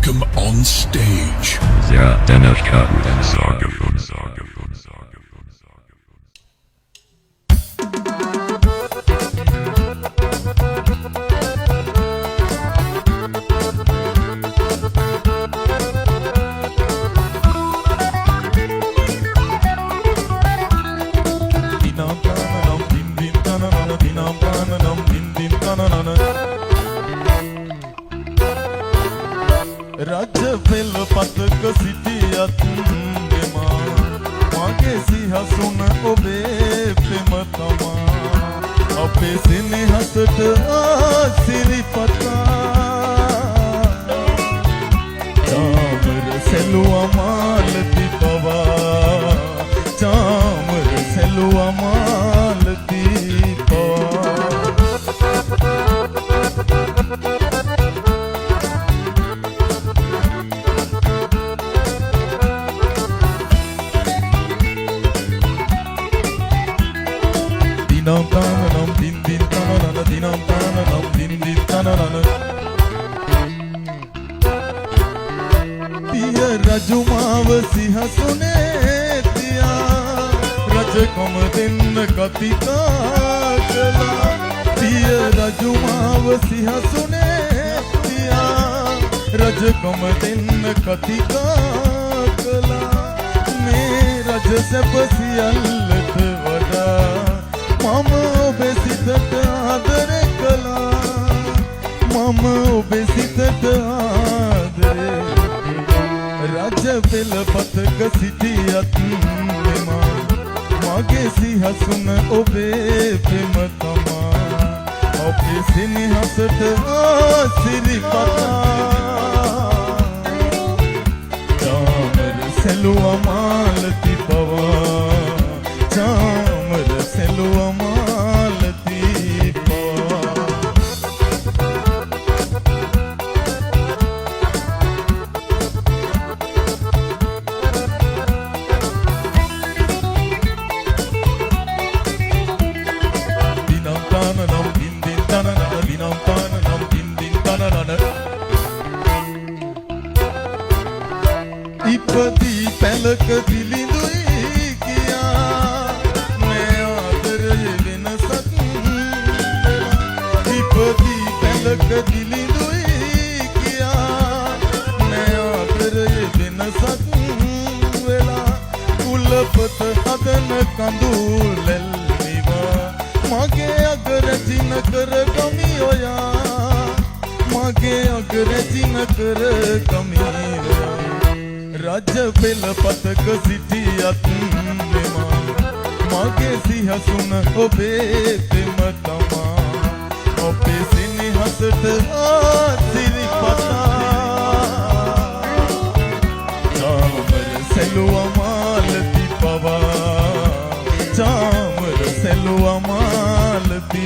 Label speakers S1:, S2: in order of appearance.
S1: Welcome on stage.
S2: Ja, dennoch kann Sorge.
S3: රජ පෙළ පතක සිටියත් දෙමා මගේ සිහසුන ඔබේ පෙම තමා අපේ සෙනෙහසට සිරිපතා චාමර සැලුවා මාලති පවා චාමර සැලුවා මාලති පවා Dinam tananam din din tananana dinam tananam din din tananana Piya rajumav sihasune tiya rajkom din katika kala Piya rajumav sihasune tiya rajkom din katika kala me raj sab siyallat wada මම ඔබේ සිතට ආදරේ කළා මම ඔබේ සිතට ආදරේ රජ පෙළ පතක සිටියත් මෙමා මගේ සිහසුන ඔබේ පෙම තමා ඔබේ සෙනෙහසට සිරිපතා චාමර සැලුවා මාලති පවා චාමර සැලුවා මාලති පවා දිනම් තනනම් දින් දින් තනනන දිනම් තනනම් දින් දින් තනනන ඉපදී පැලක දිලිඳුයි කියා ඉපදී පැලක දිලිඳුයි කියා නෑ ආදරයේ වෙනසක් වෙලා කුලපත හදන කඳුලැල්නිවා මගේ අගරැචින කර ගමි ඔයා මගේ අගරැචින කර ගමි ඔයා රජ පෙළ පතක සිටියත් මෙමා මගේ සිහසුන ඔබේ පෙම තමා ඔබේ සෙනෙහසට සිරිපතා චාමර සැලුවා මාලති පවා චාමර සැලුවා මාලති